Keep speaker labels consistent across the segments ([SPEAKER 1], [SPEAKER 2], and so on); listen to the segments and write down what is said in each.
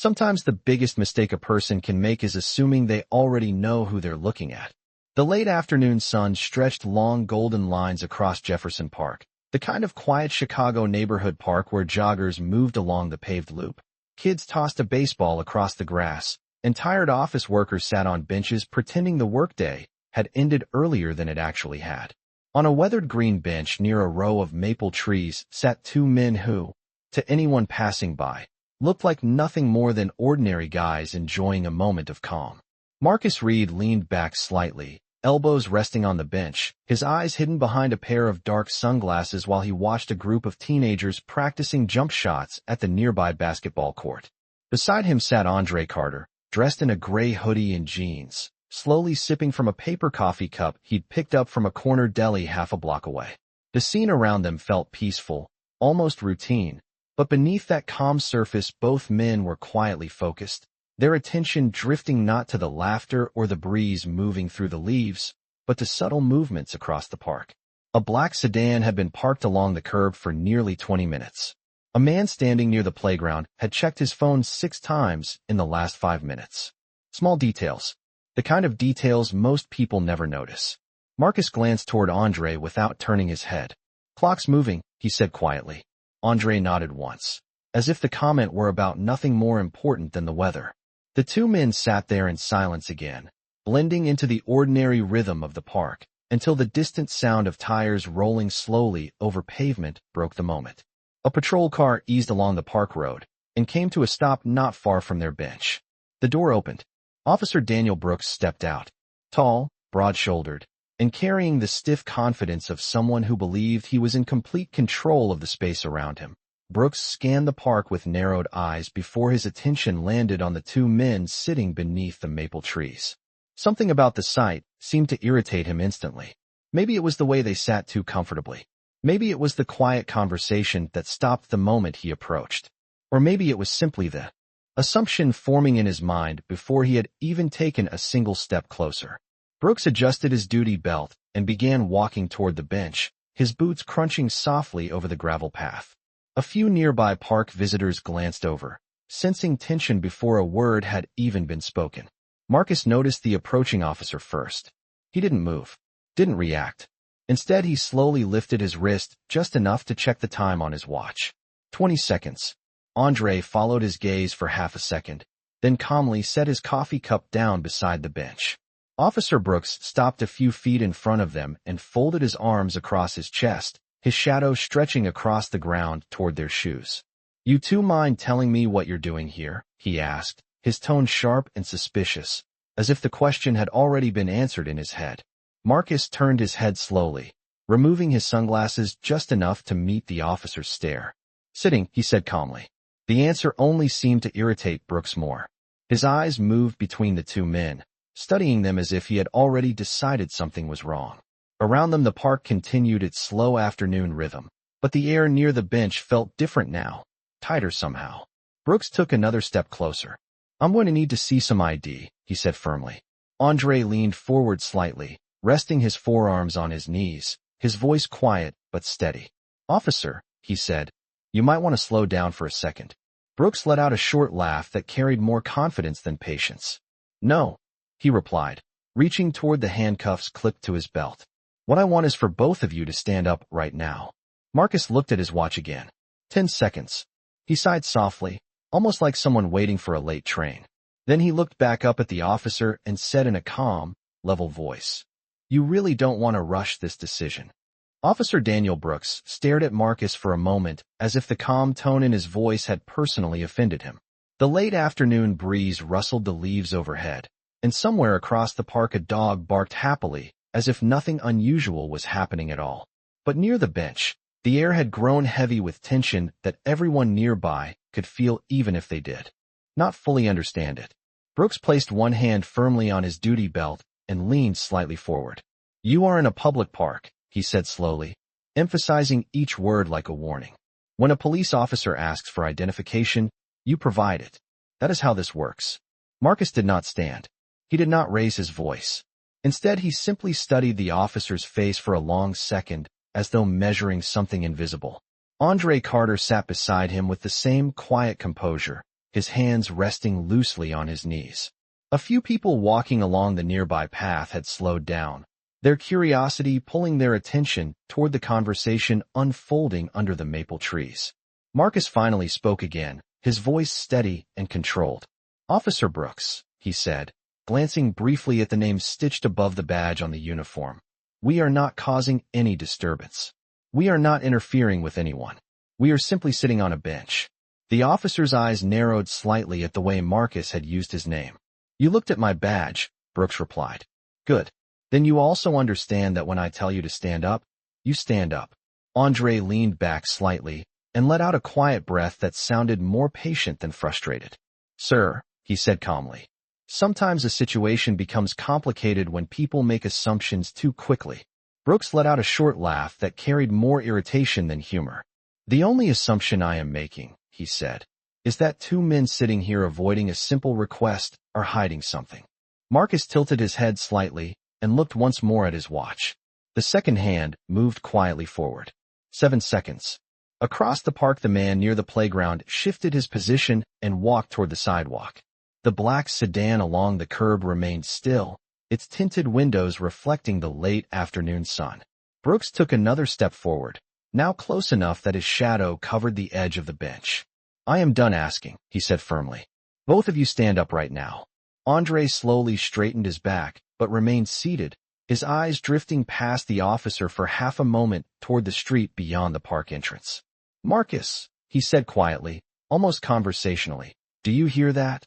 [SPEAKER 1] Sometimes the biggest mistake a person can make is assuming they already know who they're looking at. The late afternoon sun stretched long golden lines across Jefferson Park, the kind of quiet Chicago neighborhood park where joggers moved along the paved loop. Kids tossed a baseball across the grass, and tired office workers sat on benches pretending the workday had ended earlier than it actually had. On a weathered green bench near a row of maple trees sat two men who, to anyone passing by, looked like nothing more than ordinary guys enjoying a moment of calm. Marcus Reed leaned back slightly, elbows resting on the bench, his eyes hidden behind a pair of dark sunglasses while he watched a group of teenagers practicing jump shots at the nearby basketball court. Beside him sat Andre Carter, dressed in a gray hoodie and jeans, slowly sipping from a paper coffee cup he'd picked up from a corner deli half a block away. The scene around them felt peaceful, almost routine, but beneath that calm surface both men were quietly focused, their attention drifting not to the laughter or the breeze moving through the leaves, but to subtle movements across the park. A black sedan had been parked along the curb for nearly 20 minutes. A man standing near the playground had checked his phone 6 times in the last 5 minutes. Small details. The kind of details most people never notice. Marcus glanced toward Andre without turning his head. "Clock's moving," he said quietly. Andre nodded once, as if the comment were about nothing more important than the weather. The two men sat there in silence again, blending into the ordinary rhythm of the park, until the distant sound of tires rolling slowly over pavement broke the moment. A patrol car eased along the park road and came to a stop not far from their bench. The door opened. Officer Daniel Brooks stepped out, tall, broad-shouldered, and carrying the stiff confidence of someone who believed he was in complete control of the space around him. Brooks scanned the park with narrowed eyes before his attention landed on the two men sitting beneath the maple trees. Something about the sight seemed to irritate him instantly. Maybe it was the way they sat too comfortably. Maybe it was the quiet conversation that stopped the moment he approached. Or maybe it was simply the assumption forming in his mind before he had even taken a single step closer. Brooks adjusted his duty belt and began walking toward the bench, his boots crunching softly over the gravel path. A few nearby park visitors glanced over, sensing tension before a word had even been spoken. Marcus noticed the approaching officer first. He didn't move, didn't react. Instead, he slowly lifted his wrist just enough to check the time on his watch. 20 seconds. Andre followed his gaze for half a second, then calmly set his coffee cup down beside the bench. Officer Brooks stopped a few feet in front of them and folded his arms across his chest, his shadow stretching across the ground toward their shoes. "You two mind telling me what you're doing here?" he asked, his tone sharp and suspicious, as if the question had already been answered in his head. Marcus turned his head slowly, removing his sunglasses just enough to meet the officer's stare. "Sitting," he said calmly. The answer only seemed to irritate Brooks more. His eyes moved between the two men, studying them as if he had already decided something was wrong. Around them the park continued its slow afternoon rhythm, but the air near the bench felt different now, tighter somehow. Brooks took another step closer. "I'm going to need to see some ID," he said firmly. Andre leaned forward slightly, resting his forearms on his knees, his voice quiet but steady. "Officer," he said, "you might want to slow down for a second." Brooks let out a short laugh that carried more confidence than patience. "No," he replied, reaching toward the handcuffs clipped to his belt. "What I want is for both of you to stand up right now." Marcus looked at his watch again. 10 seconds. He sighed softly, almost like someone waiting for a late train. Then he looked back up at the officer and said in a calm, level voice, "You really don't want to rush this decision." Officer Daniel Brooks stared at Marcus for a moment as if the calm tone in his voice had personally offended him. The late afternoon breeze rustled the leaves overhead, and somewhere across the park a dog barked happily, as if nothing unusual was happening at all. But near the bench, the air had grown heavy with tension that everyone nearby could feel even if they did not fully understand it. Brooks placed one hand firmly on his duty belt and leaned slightly forward. "You are in a public park," he said slowly, emphasizing each word like a warning. "When a police officer asks for identification, you provide it. That is how this works." Marcus did not stand. He did not raise his voice. Instead, he simply studied the officer's face for a long second, as though measuring something invisible. Andre Carter sat beside him with the same quiet composure, his hands resting loosely on his knees. A few people walking along the nearby path had slowed down, their curiosity pulling their attention toward the conversation unfolding under the maple trees. Marcus finally spoke again, his voice steady and controlled. "Officer Brooks," he said, glancing briefly at the name stitched above the badge on the uniform. "We are not causing any disturbance. We are not interfering with anyone. We are simply sitting on a bench." The officer's eyes narrowed slightly at the way Marcus had used his name. "You looked at my badge," Brooks replied. "Good. Then you also understand that when I tell you to stand up, you stand up." Andre leaned back slightly and let out a quiet breath that sounded more patient than frustrated. "Sir," he said calmly, "sometimes a situation becomes complicated when people make assumptions too quickly." Brooks let out a short laugh that carried more irritation than humor. "The only assumption I am making," he said, "is that two men sitting here avoiding a simple request are hiding something." Marcus tilted his head slightly and looked once more at his watch. The second hand moved quietly forward. 7 seconds. Across the park, the man near the playground shifted his position and walked toward the sidewalk. The black sedan along the curb remained still, its tinted windows reflecting the late afternoon sun. Brooks took another step forward, now close enough that his shadow covered the edge of the bench. "I am done asking," he said firmly. "Both of you stand up right now." Andre slowly straightened his back, but remained seated, his eyes drifting past the officer for half a moment toward the street beyond the park entrance. "Marcus," he said quietly, almost conversationally, "do you hear that?"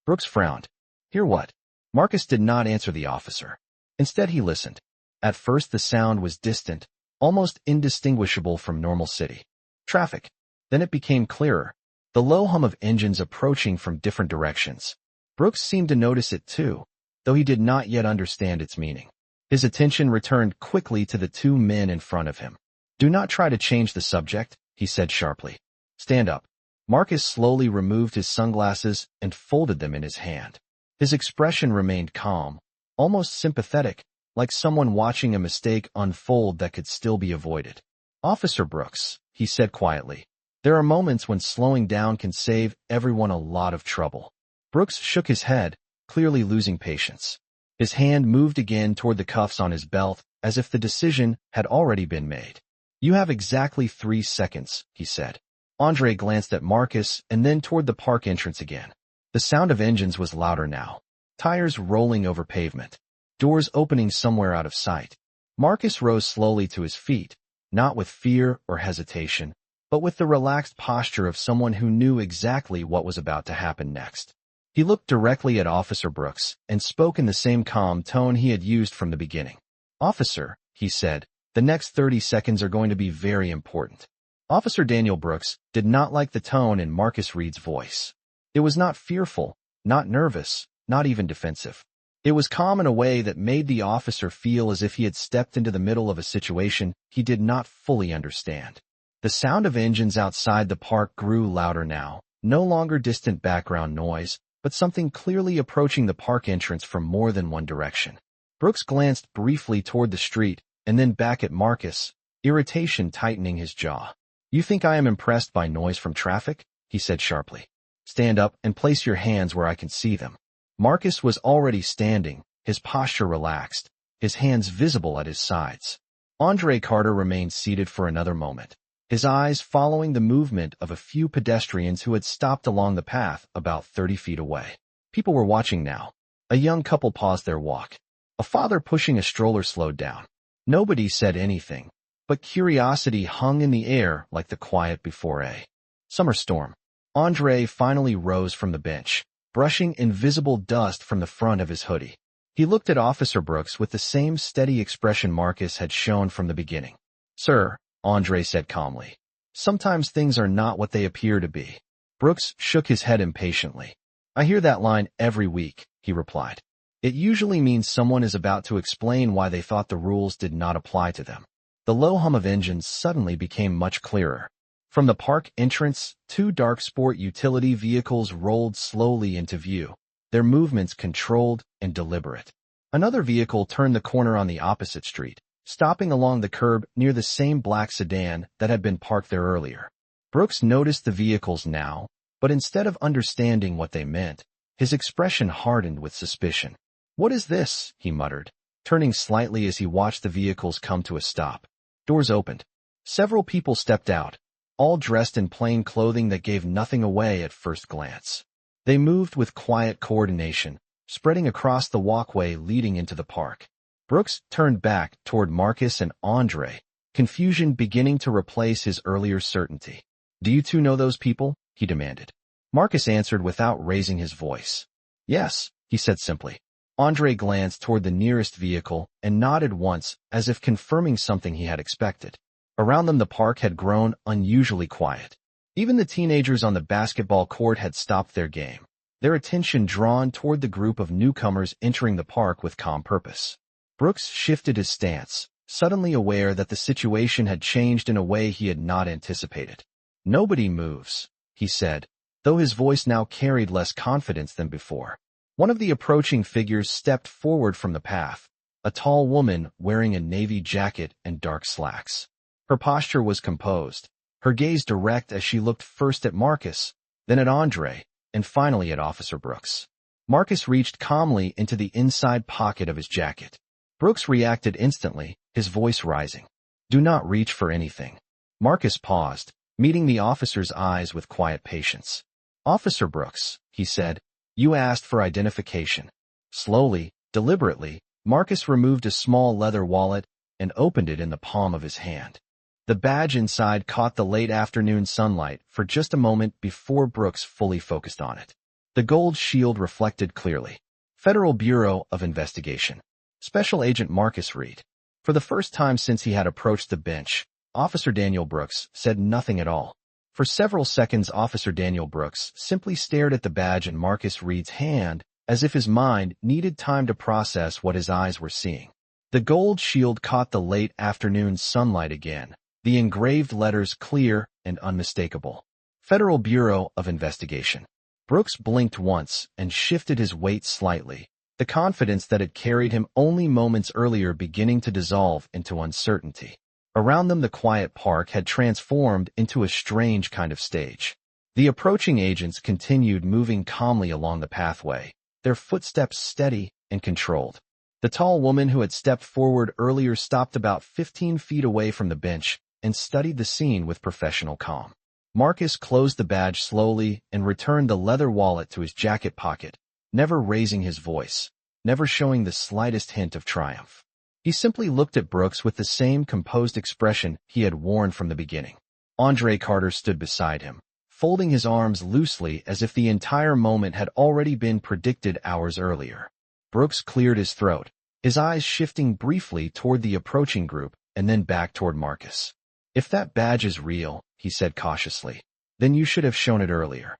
[SPEAKER 1] Brooks frowned. "Hear what?" Marcus did not answer the officer. Instead, he listened. At first, the sound was distant, almost indistinguishable from normal city traffic. Then it became clearer, the low hum of engines approaching from different directions. Brooks seemed to notice it too, though he did not yet understand its meaning. His attention returned quickly to the two men in front of him. "Do not try to change the subject," he said sharply. "Stand up." Marcus slowly removed his sunglasses and folded them in his hand. His expression remained calm, almost sympathetic, like someone watching a mistake unfold that could still be avoided. "Officer Brooks," he said quietly, "there are moments when slowing down can save everyone a lot of trouble." Brooks shook his head, clearly losing patience. His hand moved again toward the cuffs on his belt, as if the decision had already been made. "You have exactly 3 seconds," he said. Andre glanced at Marcus and then toward the park entrance again. The sound of engines was louder now, tires rolling over pavement, doors opening somewhere out of sight. Marcus rose slowly to his feet, not with fear or hesitation, but with the relaxed posture of someone who knew exactly what was about to happen next. He looked directly at Officer Brooks and spoke in the same calm tone he had used from the beginning. "Officer," he said, "the next 30 seconds are going to be very important." Officer Daniel Brooks did not like the tone in Marcus Reed's voice. It was not fearful, not nervous, not even defensive. It was calm in a way that made the officer feel as if he had stepped into the middle of a situation he did not fully understand. The sound of engines outside the park grew louder now, no longer distant background noise, but something clearly approaching the park entrance from more than one direction. Brooks glanced briefly toward the street and then back at Marcus, irritation tightening his jaw. "You think I am impressed by noise from traffic?" he said sharply. "Stand up and place your hands where I can see them." Marcus was already standing, his posture relaxed, his hands visible at his sides. Andre Carter remained seated for another moment, his eyes following the movement of a few pedestrians who had stopped along the path about 30 feet away. People were watching now. A young couple paused their walk. A father pushing a stroller slowed down. Nobody said anything, but curiosity hung in the air like the quiet before a summer storm. Andre finally rose from the bench, brushing invisible dust from the front of his hoodie. He looked at Officer Brooks with the same steady expression Marcus had shown from the beginning. "Sir," Andre said calmly, "sometimes things are not what they appear to be." Brooks shook his head impatiently. "I hear that line every week," he replied. "It usually means someone is about to explain why they thought the rules did not apply to them." The low hum of engines suddenly became much clearer. From the park entrance, 2 dark sport utility vehicles rolled slowly into view, their movements controlled and deliberate. Another vehicle turned the corner on the opposite street, stopping along the curb near the same black sedan that had been parked there earlier. Brooks noticed the vehicles now, But instead of understanding what they meant, his expression hardened with suspicion. "What is this?" he muttered, turning slightly as he watched the vehicles come to a stop. Doors opened. Several people stepped out, all dressed in plain clothing that gave nothing away at first glance. They moved with quiet coordination, spreading across the walkway leading into the park. Brooks turned back toward Marcus and Andre, confusion beginning to replace his earlier certainty. "Do you two know those people?" he demanded. Marcus answered without raising his voice. "Yes," he said simply. Andre glanced toward the nearest vehicle and nodded once, as if confirming something he had expected. Around them the park had grown unusually quiet. Even the teenagers on the basketball court had stopped their game, their attention drawn toward the group of newcomers entering the park with calm purpose. Brooks shifted his stance, suddenly aware that the situation had changed in a way he had not anticipated. "Nobody moves," he said, though his voice now carried less confidence than before. One of the approaching figures stepped forward from the path, a tall woman wearing a navy jacket and dark slacks. Her posture was composed, her gaze direct as she looked first at Marcus, then at Andre, and finally at Officer Brooks. Marcus reached calmly into the inside pocket of his jacket. Brooks reacted instantly, his voice rising. "Do not reach for anything." Marcus paused, meeting the officer's eyes with quiet patience. "Officer Brooks," he said, "you asked for identification." Slowly, deliberately, Marcus removed a small leather wallet and opened it in the palm of his hand. The badge inside caught the late afternoon sunlight for just a moment before Brooks fully focused on it. The gold shield reflected clearly. Federal Bureau of Investigation. Special Agent Marcus Reed. For the first time since he had approached the bench, Officer Daniel Brooks said nothing at all. For several seconds, Officer Daniel Brooks simply stared at the badge in Marcus Reed's hand, as if his mind needed time to process what his eyes were seeing. The gold shield caught the late afternoon sunlight again, the engraved letters clear and unmistakable. Federal Bureau of Investigation. Brooks blinked once and shifted his weight slightly, the confidence that had carried him only moments earlier beginning to dissolve into uncertainty. Around them the quiet park had transformed into a strange kind of stage. The approaching agents continued moving calmly along the pathway, their footsteps steady and controlled. The tall woman who had stepped forward earlier stopped about 15 feet away from the bench and studied the scene with professional calm. Marcus closed the badge slowly and returned the leather wallet to his jacket pocket, never raising his voice, never showing the slightest hint of triumph. He simply looked at Brooks with the same composed expression he had worn from the beginning. Andre Carter stood beside him, folding his arms loosely as if the entire moment had already been predicted hours earlier. Brooks cleared his throat, his eyes shifting briefly toward the approaching group and then back toward Marcus. "If that badge is real," he said cautiously, "then you should have shown it earlier."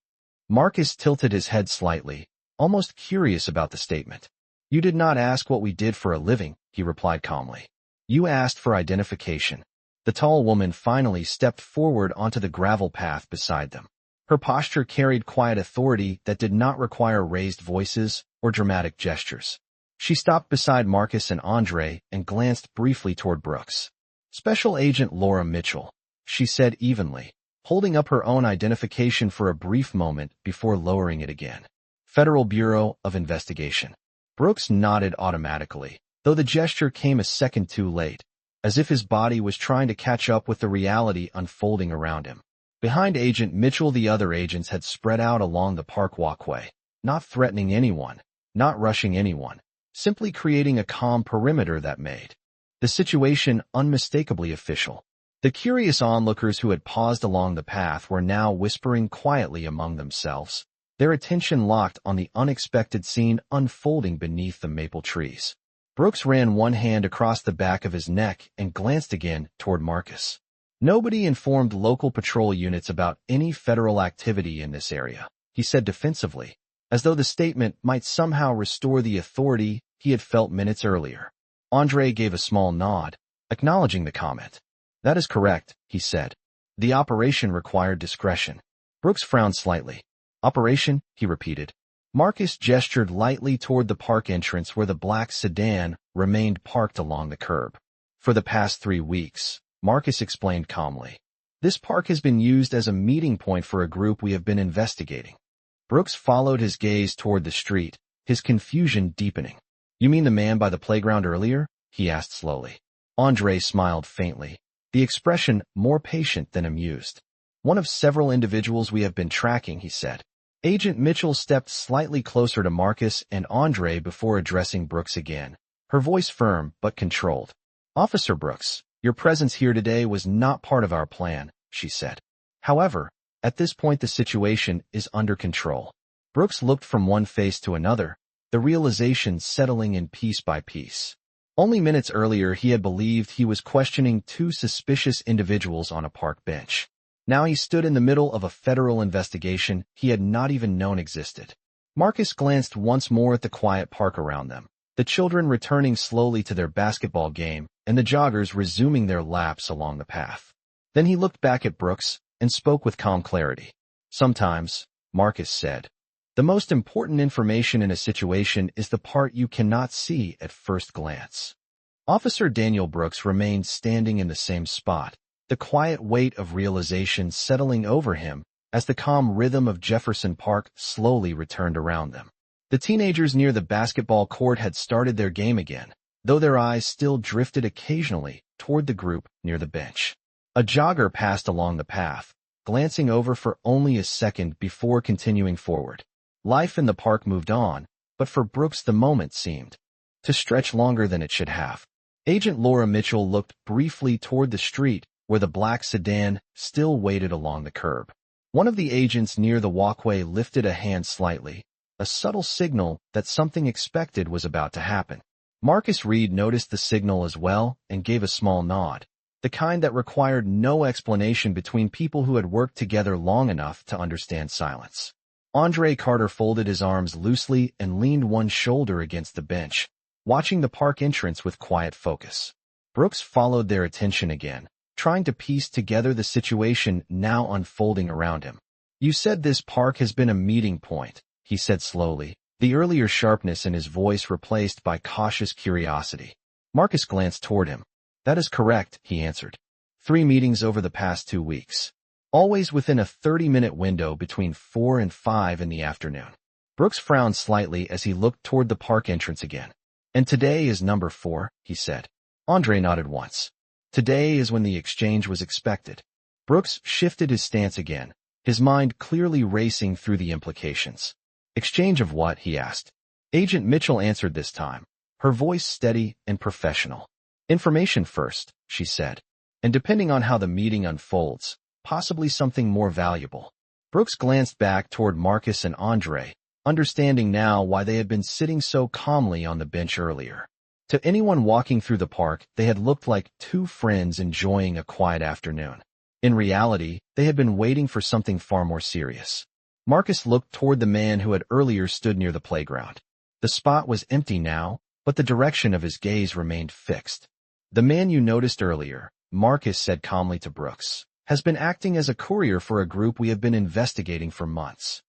[SPEAKER 1] Marcus tilted his head slightly, almost curious about the statement. "You did not ask what we did for a living," he replied calmly. "You asked for identification." The tall woman finally stepped forward onto the gravel path beside them. Her posture carried quiet authority that did not require raised voices or dramatic gestures. She stopped beside Marcus and Andre and glanced briefly toward Brooks. "Special Agent Laura Mitchell," she said evenly, holding up her own identification for a brief moment before lowering it again. "Federal Bureau of Investigation." Brooks nodded automatically, though the gesture came a second too late, as if his body was trying to catch up with the reality unfolding around him. Behind Agent Mitchell, the other agents had spread out along the park walkway, not threatening anyone, not rushing anyone, simply creating a calm perimeter that made the situation unmistakably official. The curious onlookers who had paused along the path were now whispering quietly among themselves, their attention locked on the unexpected scene unfolding beneath the maple trees. Brooks ran one hand across the back of his neck and glanced again toward Marcus. "Nobody informed local patrol units about any federal activity in this area," he said defensively, as though the statement might somehow restore the authority he had felt minutes earlier. Andre gave a small nod, acknowledging the comment. "That is correct," he said. "The operation required discretion." Brooks frowned slightly. "Operation?" he repeated. Marcus gestured lightly toward the park entrance where the black sedan remained parked along the curb. "For the past 3 weeks," Marcus explained calmly. This park has been used as a meeting point for a group we have been investigating. Brooks followed his gaze toward the street, his confusion deepening. You mean the man by the playground earlier? He asked slowly. Andre smiled faintly, the expression more patient than amused. One of several individuals we have been tracking, he said. Agent Mitchell stepped slightly closer to Marcus and Andre before addressing Brooks again, her voice firm but controlled. Officer Brooks, your presence here today was not part of our plan, she said. However, at this point the situation is under control. Brooks looked from one face to another, the realization settling in piece by piece. Only minutes earlier he had believed he was questioning two suspicious individuals on a park bench. Now he stood in the middle of a federal investigation he had not even known existed. Marcus glanced once more at the quiet park around them, the children returning slowly to their basketball game and the joggers resuming their laps along the path. Then he looked back at Brooks and spoke with calm clarity. Sometimes, Marcus said, the most important information in a situation is the part you cannot see at first glance. Officer Daniel Brooks remained standing in the same spot, the quiet weight of realization settling over him as the calm rhythm of Jefferson Park slowly returned around them. The teenagers near the basketball court had started their game again, though their eyes still drifted occasionally toward the group near the bench. A jogger passed along the path, glancing over for only a second before continuing forward. Life in the park moved on, but for Brooks the moment seemed to stretch longer than it should have. Agent Laura Mitchell looked briefly toward the street where the black sedan still waited along the curb. One of the agents near the walkway lifted a hand slightly, a subtle signal that something expected was about to happen. Marcus Reed noticed the signal as well and gave a small nod, the kind that required no explanation between people who had worked together long enough to understand silence. Andre Carter folded his arms loosely and leaned one shoulder against the bench, watching the park entrance with quiet focus. Brooks followed their attention again, trying to piece together the situation now unfolding around him. You said this park has been a meeting point, he said slowly, the earlier sharpness in his voice replaced by cautious curiosity. Marcus glanced toward him. That is correct, he answered. 3 meetings over the past 2 weeks. Always within a 30-minute window between 4 and 5 in the afternoon. Brooks frowned slightly as he looked toward the park entrance again. And today is number 4, he said. Andre nodded once. Today is when the exchange was expected. Brooks shifted his stance again, his mind clearly racing through the implications. Exchange of what? He asked. Agent Mitchell answered this time, her voice steady and professional. Information first, she said. And depending on how the meeting unfolds, possibly something more valuable. Brooks glanced back toward Marcus and Andre, understanding now why they had been sitting so calmly on the bench earlier. To anyone walking through the park, they had looked like two friends enjoying a quiet afternoon. In reality, they had been waiting for something far more serious. Marcus looked toward the man who had earlier stood near the playground. The spot was empty now, but the direction of his gaze remained fixed. The man you noticed earlier, Marcus said calmly to Brooks, has been acting as a courier for a group we have been investigating for months.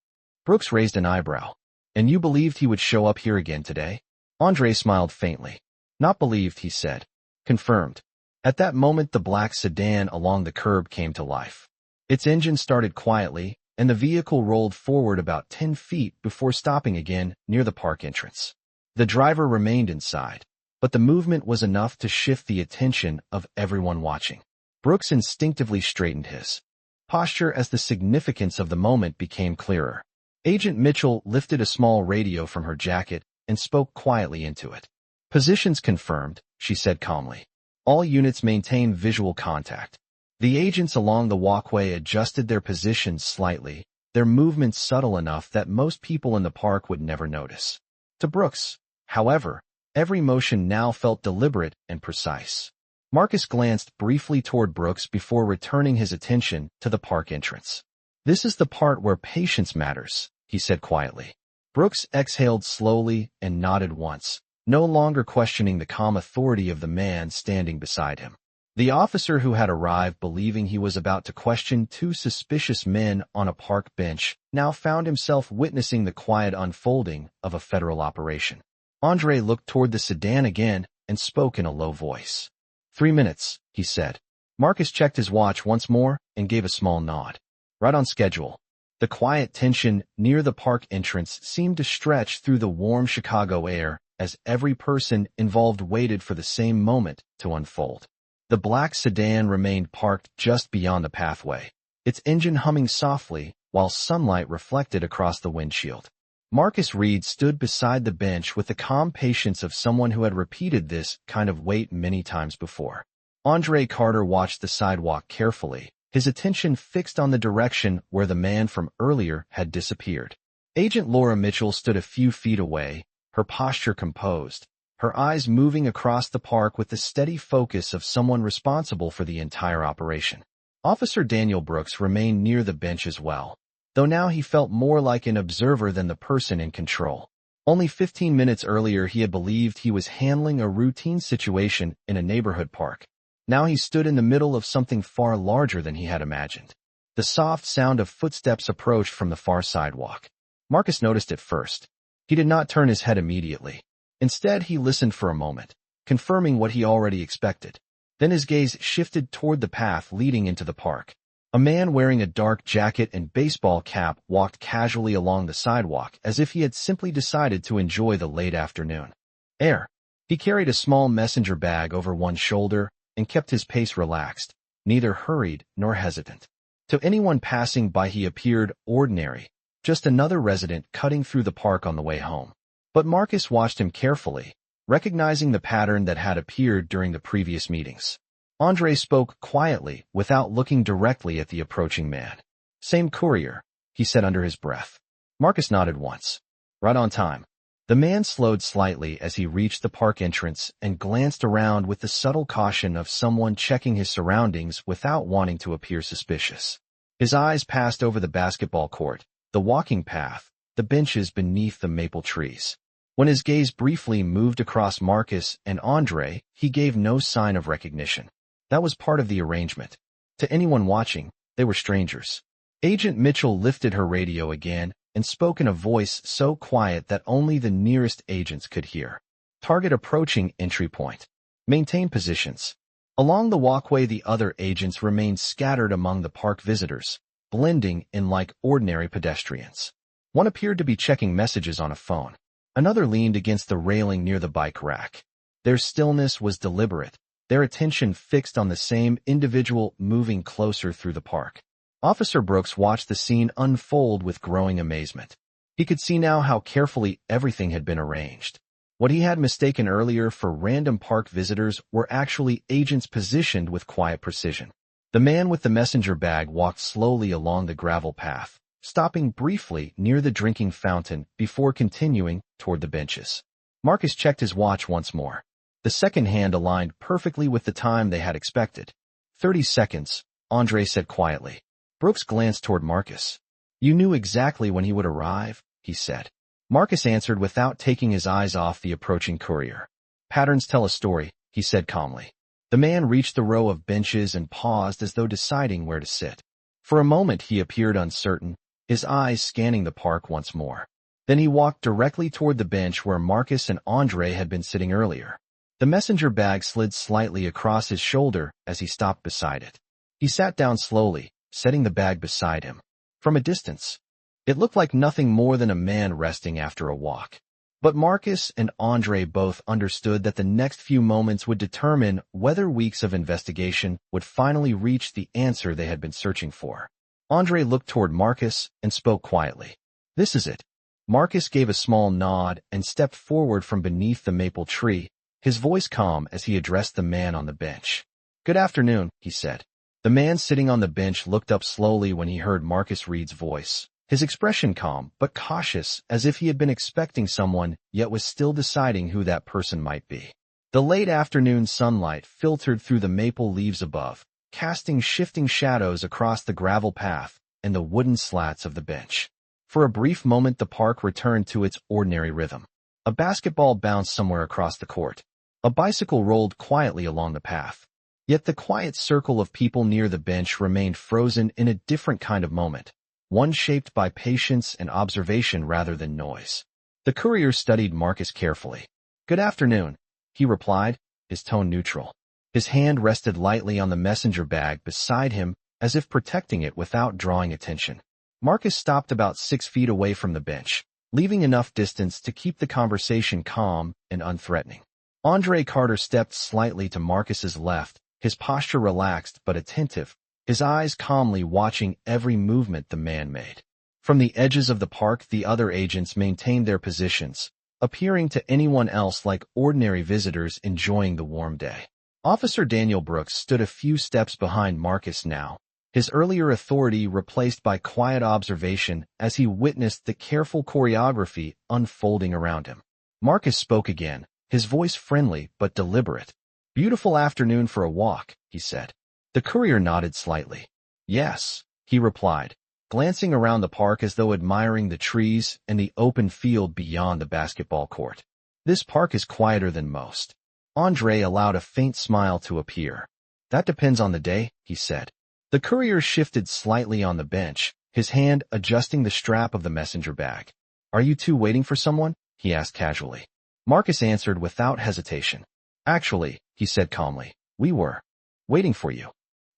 [SPEAKER 1] Brooks raised an eyebrow. And you believed he would show up here again today? Andre smiled faintly. Not believed, he said. Confirmed. At that moment the black sedan along the curb came to life. Its engine started quietly, and the vehicle rolled forward about 10 feet before stopping again near the park entrance. The driver remained inside, but the movement was enough to shift the attention of everyone watching. Brooks instinctively straightened his posture as the significance of the moment became clearer. Agent Mitchell lifted a small radio from her jacket and spoke quietly into it. Positions confirmed, she said calmly. All units maintain visual contact. The agents along the walkway adjusted their positions slightly, their movements subtle enough that most people in the park would never notice. To Brooks, however, every motion now felt deliberate and precise. Marcus glanced briefly toward Brooks before returning his attention to the park entrance. This is the part where patience matters, he said quietly. Brooks exhaled slowly and nodded once, no longer questioning the calm authority of the man standing beside him. The officer who had arrived believing he was about to question two suspicious men on a park bench now found himself witnessing the quiet unfolding of a federal operation. Andre looked toward the sedan again and spoke in a low voice. 3 minutes, he said. Marcus checked his watch once more and gave a small nod. Right on schedule. The quiet tension near the park entrance seemed to stretch through the warm Chicago air as every person involved waited for the same moment to unfold. The black sedan remained parked just beyond the pathway, its engine humming softly while sunlight reflected across the windshield. Marcus Reed stood beside the bench with the calm patience of someone who had repeated this kind of wait many times before. Andre Carter watched the sidewalk carefully, his attention fixed on the direction where the man from earlier had disappeared. Agent Laura Mitchell stood a few feet away, her posture composed, her eyes moving across the park with the steady focus of someone responsible for the entire operation. Officer Daniel Brooks remained near the bench as well, though now he felt more like an observer than the person in control. Only 15 minutes earlier he had believed he was handling a routine situation in a neighborhood park. Now he stood in the middle of something far larger than he had imagined. The soft sound of footsteps approached from the far sidewalk. Marcus noticed it first. He did not turn his head immediately. Instead, he listened for a moment, confirming what he already expected. Then his gaze shifted toward the path leading into the park. A man wearing a dark jacket and baseball cap walked casually along the sidewalk as if he had simply decided to enjoy the late afternoon air. He carried a small messenger bag over one shoulder and kept his pace relaxed, neither hurried nor hesitant. To anyone passing by he appeared ordinary, just another resident cutting through the park on the way home. But Marcus watched him carefully, recognizing the pattern that had appeared during the previous meetings. Andre spoke quietly, without looking directly at the approaching man. "Same courier," he said under his breath. Marcus nodded once. "Right on time." The man slowed slightly as he reached the park entrance and glanced around with the subtle caution of someone checking his surroundings without wanting to appear suspicious. His eyes passed over the basketball court, the walking path, the benches beneath the maple trees. When his gaze briefly moved across Marcus and Andre, he gave no sign of recognition. That was part of the arrangement. To anyone watching, they were strangers. Agent Mitchell lifted her radio again and spoke in a voice so quiet that only the nearest agents could hear. "Target approaching entry point. Maintain positions." Along the walkway, the other agents remained scattered among the park visitors, blending in like ordinary pedestrians. One appeared to be checking messages on a phone. Another leaned against the railing near the bike rack. Their stillness was deliberate, their attention fixed on the same individual moving closer through the park. Officer Brooks watched the scene unfold with growing amazement. He could see now how carefully everything had been arranged. What he had mistaken earlier for random park visitors were actually agents positioned with quiet precision. The man with the messenger bag walked slowly along the gravel path, stopping briefly near the drinking fountain before continuing toward the benches. Marcus checked his watch once more. The second hand aligned perfectly with the time they had expected. 30 seconds, Andre said quietly. Brooks glanced toward Marcus. "You knew exactly when he would arrive," he said. Marcus answered without taking his eyes off the approaching courier. "Patterns tell a story," he said calmly. The man reached the row of benches and paused as though deciding where to sit. For a moment he appeared uncertain, his eyes scanning the park once more. Then he walked directly toward the bench where Marcus and Andre had been sitting earlier. The messenger bag slid slightly across his shoulder as he stopped beside it. He sat down slowly, setting the bag beside him. From a distance, it looked like nothing more than a man resting after a walk. But Marcus and Andre both understood that the next few moments would determine whether weeks of investigation would finally reach the answer they had been searching for. Andre looked toward Marcus and spoke quietly. "This is it." Marcus gave a small nod and stepped forward from beneath the maple tree, his voice calm as he addressed the man on the bench. "Good afternoon," he said. The man sitting on the bench looked up slowly when he heard Marcus Reed's voice, his expression calm but cautious, as if he had been expecting someone yet was still deciding who that person might be. The late afternoon sunlight filtered through the maple leaves above, casting shifting shadows across the gravel path and the wooden slats of the bench. For a brief moment the park returned to its ordinary rhythm. A basketball bounced somewhere across the court. A bicycle rolled quietly along the path. Yet the quiet circle of people near the bench remained frozen in a different kind of moment, one shaped by patience and observation rather than noise. The courier studied Marcus carefully. "Good afternoon," he replied, his tone neutral. His hand rested lightly on the messenger bag beside him, as if protecting it without drawing attention. Marcus stopped about 6 feet away from the bench, leaving enough distance to keep the conversation calm and unthreatening. Andre Carter stepped slightly to Marcus's left, his posture relaxed but attentive, his eyes calmly watching every movement the man made. From the edges of the park, the other agents maintained their positions, appearing to anyone else like ordinary visitors enjoying the warm day. Officer Daniel Brooks stood a few steps behind Marcus now, his earlier authority replaced by quiet observation as he witnessed the careful choreography unfolding around him. Marcus spoke again, his voice friendly but deliberate. "Beautiful afternoon for a walk," he said. The courier nodded slightly. "Yes," he replied, glancing around the park as though admiring the trees and the open field beyond the basketball court. "This park is quieter than most." Andre allowed a faint smile to appear. "That depends on the day," he said. The courier shifted slightly on the bench, his hand adjusting the strap of the messenger bag. "Are you two waiting for someone?" he asked casually. Marcus answered without hesitation. "Actually," he said calmly, "we were waiting for you."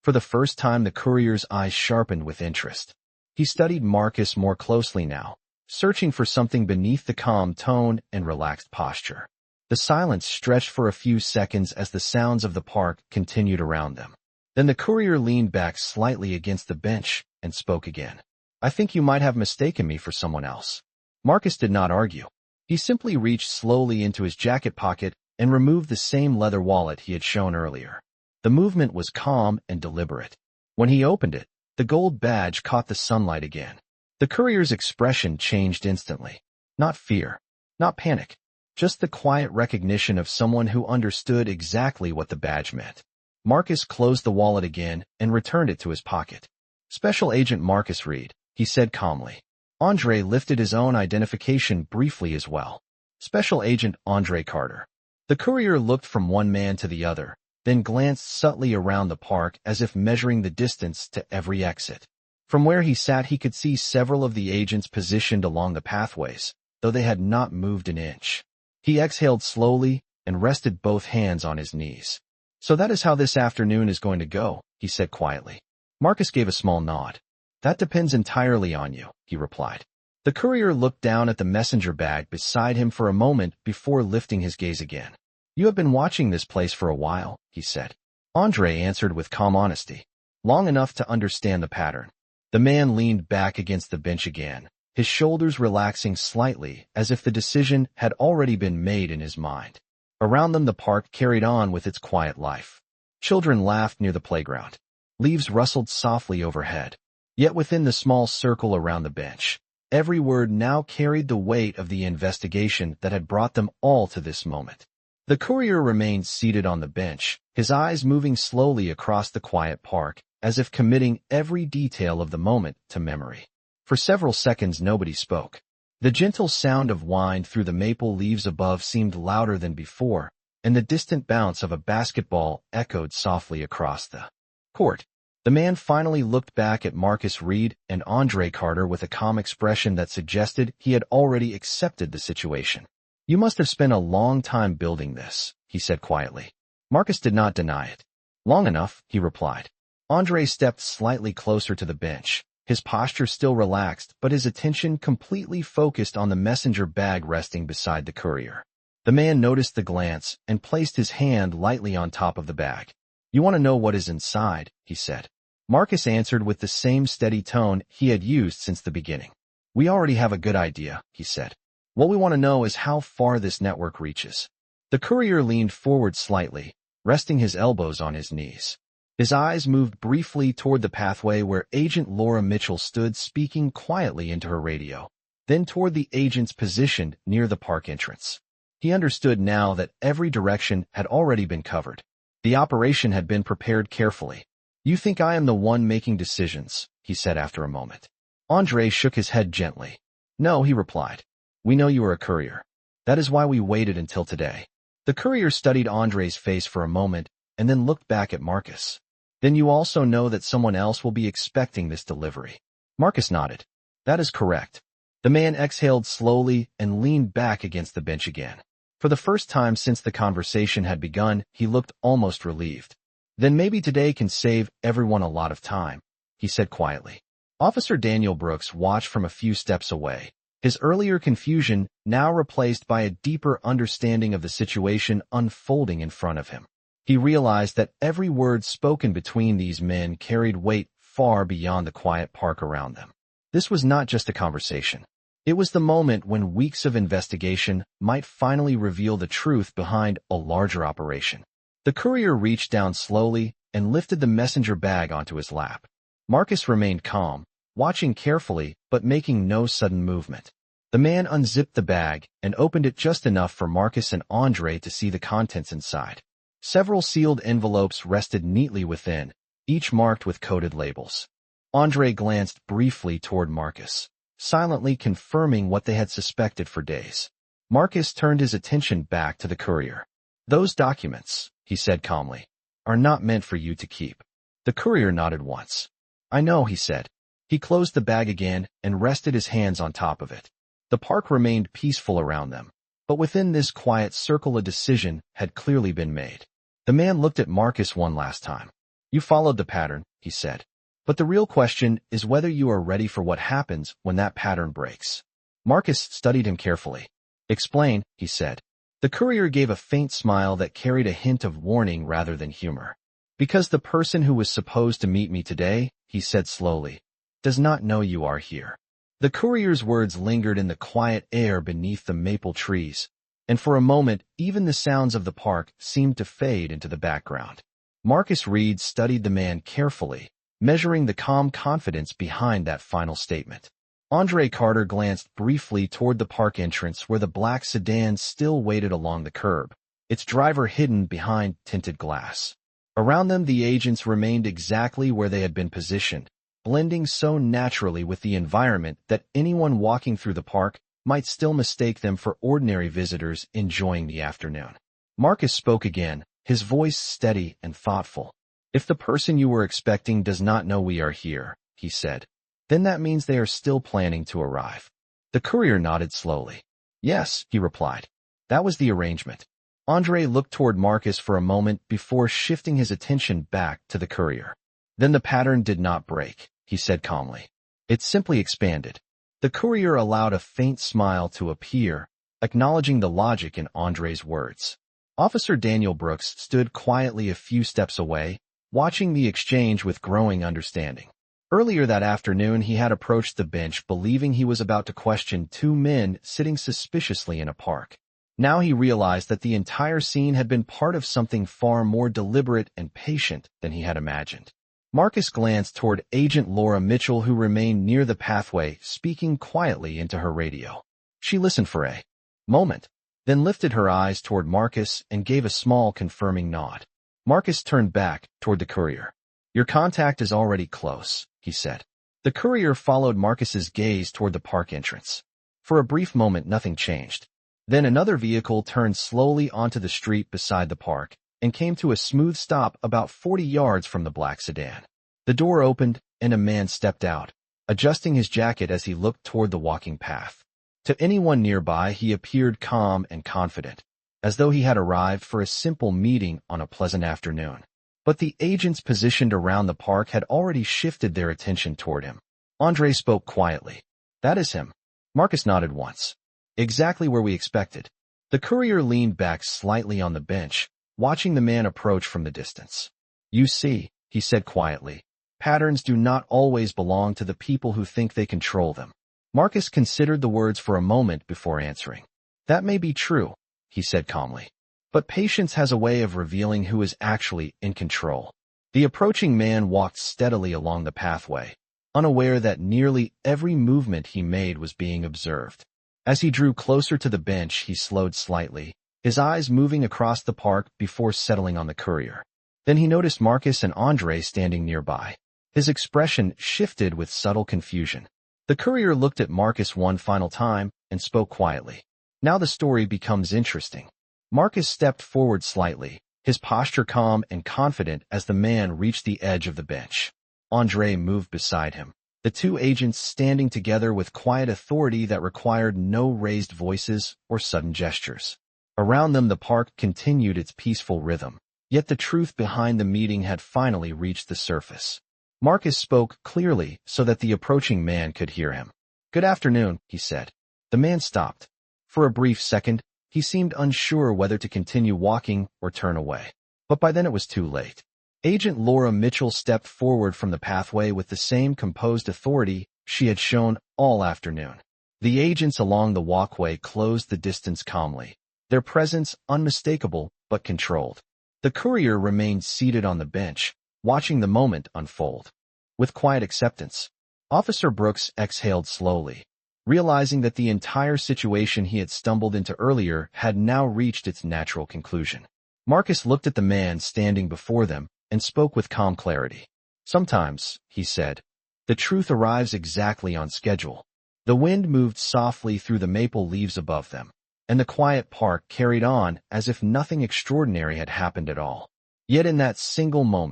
[SPEAKER 1] For the first time, the courier's eyes sharpened with interest. He studied Marcus more closely now, searching for something beneath the calm tone and relaxed posture. The silence stretched for a few seconds as the sounds of the park continued around them. Then the courier leaned back slightly against the bench and spoke again. "I think you might have mistaken me for someone else." Marcus did not argue. He simply reached slowly into his jacket pocket and removed the same leather wallet he had shown earlier. The movement was calm and deliberate. When he opened it, the gold badge caught the sunlight again. The courier's expression changed instantly. Not fear, not panic, just the quiet recognition of someone who understood exactly what the badge meant. Marcus closed the wallet again and returned it to his pocket. "Special Agent Marcus Reed," he said calmly. Andre lifted his own identification briefly as well. "Special Agent Andre Carter." The courier looked from one man to the other, then glanced subtly around the park as if measuring the distance to every exit. From where he sat, he could see several of the agents positioned along the pathways, though they had not moved an inch. He exhaled slowly and rested both hands on his knees. "So that is how this afternoon is going to go," he said quietly. Marcus gave a small nod. "That depends entirely on you," he replied. The courier looked down at the messenger bag beside him for a moment before lifting his gaze again. "You have been watching this place for a while," he said. Andre answered with calm honesty. "Long enough to understand the pattern." The man leaned back against the bench again, his shoulders relaxing slightly as if the decision had already been made in his mind. Around them, the park carried on with its quiet life. Children laughed near the playground. Leaves rustled softly overhead. Yet within the small circle around the bench, every word now carried the weight of the investigation that had brought them all to this moment. The courier remained seated on the bench, his eyes moving slowly across the quiet park, as if committing every detail of the moment to memory. For several seconds nobody spoke. The gentle sound of wind through the maple leaves above seemed louder than before, and the distant bounce of a basketball echoed softly across the court. The man finally looked back at Marcus Reed and Andre Carter with a calm expression that suggested he had already accepted the situation. "You must have spent a long time building this," he said quietly. Marcus did not deny it. "Long enough," he replied. Andre stepped slightly closer to the bench, his posture still relaxed, but his attention completely focused on the messenger bag resting beside the courier. The man noticed the glance and placed his hand lightly on top of the bag. "You want to know what is inside," he said. Marcus answered with the same steady tone he had used since the beginning. "We already have a good idea," he said. "What we want to know is how far this network reaches." The courier leaned forward slightly, resting his elbows on his knees. His eyes moved briefly toward the pathway where Agent Laura Mitchell stood speaking quietly into her radio, then toward the agents positioned near the park entrance. He understood now that every direction had already been covered. The operation had been prepared carefully. "You think I am the one making decisions," he said after a moment. Andre shook his head gently. "No," he replied. "We know you are a courier. That is why we waited until today." The courier studied Andre's face for a moment and then looked back at Marcus. "Then you also know that someone else will be expecting this delivery." Marcus nodded. "That is correct." The man exhaled slowly and leaned back against the bench again. For the first time since the conversation had begun, he looked almost relieved. Then maybe today can save everyone a lot of time, he said quietly. Officer Daniel Brooks watched from a few steps away, his earlier confusion now replaced by a deeper understanding of the situation unfolding in front of him. He realized that every word spoken between these men carried weight far beyond the quiet park around them. This was not just a conversation. It was the moment when weeks of investigation might finally reveal the truth behind a larger operation. The courier reached down slowly and lifted the messenger bag onto his lap. Marcus remained calm, watching carefully but making no sudden movement. The man unzipped the bag and opened it just enough for Marcus and Andre to see the contents inside. Several sealed envelopes rested neatly within, each marked with coded labels. Andre glanced briefly toward Marcus, silently confirming what they had suspected for days. Marcus turned his attention back to the courier. "Those documents," he said calmly, "are not meant for you to keep." The courier nodded once. "I know," he said. He closed the bag again and rested his hands on top of it. The park remained peaceful around them, but within this quiet circle a decision had clearly been made. The man looked at Marcus one last time. "You followed the pattern," he said. "But the real question is whether you are ready for what happens when that pattern breaks." Marcus studied him carefully. "Explain," he said. The courier gave a faint smile that carried a hint of warning rather than humor. "Because the person who was supposed to meet me today," he said slowly, "does not know you are here." The courier's words lingered in the quiet air beneath the maple trees, and for a moment even the sounds of the park seemed to fade into the background. Marcus Reed studied the man carefully, measuring the calm confidence behind that final statement. Andre Carter glanced briefly toward the park entrance where the black sedan still waited along the curb, its driver hidden behind tinted glass. Around them the agents remained exactly where they had been positioned, blending so naturally with the environment that anyone walking through the park might still mistake them for ordinary visitors enjoying the afternoon. Marcus spoke again, his voice steady and thoughtful. "If the person you were expecting does not know we are here," he said, "then that means they are still planning to arrive." The courier nodded slowly. "Yes," he replied. "That was the arrangement." Andre looked toward Marcus for a moment before shifting his attention back to the courier. "Then the pattern did not break," he said calmly. "It simply expanded." The courier allowed a faint smile to appear, acknowledging the logic in Andre's words. Officer Daniel Brooks stood quietly a few steps away, watching the exchange with growing understanding. Earlier that afternoon he had approached the bench believing he was about to question two men sitting suspiciously in a park. Now he realized that the entire scene had been part of something far more deliberate and patient than he had imagined. Marcus glanced toward Agent Laura Mitchell, who remained near the pathway, speaking quietly into her radio. She listened for a moment, then lifted her eyes toward Marcus and gave a small confirming nod. Marcus turned back toward the courier. "Your contact is already close," he said. The courier followed Marcus's gaze toward the park entrance. For a brief moment nothing changed. Then another vehicle turned slowly onto the street beside the park and came to a smooth stop about 40 yards from the black sedan. The door opened and a man stepped out, adjusting his jacket as he looked toward the walking path. To anyone nearby he appeared calm and confident, as though he had arrived for a simple meeting on a pleasant afternoon. But the agents positioned around the park had already shifted their attention toward him. Andre spoke quietly. "That is him." Marcus nodded once. "Exactly where we expected." The courier leaned back slightly on the bench, watching the man approach from the distance. "You see," he said quietly, "patterns do not always belong to the people who think they control them." Marcus considered the words for a moment before answering. "That may be true," he said calmly. "But patience has a way of revealing who is actually in control." The approaching man walked steadily along the pathway, unaware that nearly every movement he made was being observed. As he drew closer to the bench, he slowed slightly, his eyes moving across the park before settling on the courier. Then he noticed Marcus and Andre standing nearby. His expression shifted with subtle confusion. The courier looked at Marcus one final time and spoke quietly. "Now the story becomes interesting." Marcus stepped forward slightly, his posture calm and confident as the man reached the edge of the bench. Andre moved beside him, the two agents standing together with quiet authority that required no raised voices or sudden gestures. Around them the park continued its peaceful rhythm. Yet the truth behind the meeting had finally reached the surface. Marcus spoke clearly so that the approaching man could hear him. "Good afternoon," he said. The man stopped. For a brief second, he seemed unsure whether to continue walking or turn away. But by then it was too late. Agent Laura Mitchell stepped forward from the pathway with the same composed authority she had shown all afternoon. The agents along the walkway closed the distance calmly, their presence unmistakable but controlled. The courier remained seated on the bench, watching the moment unfold. With quiet acceptance, Officer Brooks exhaled slowly, realizing that the entire situation he had stumbled into earlier had now reached its natural conclusion. Marcus looked at the man standing before them and spoke with calm clarity. "Sometimes," he said, "the truth arrives exactly on schedule." The wind moved softly through the maple leaves above them, and the quiet park carried on as if nothing extraordinary had happened at all. Yet in that single moment,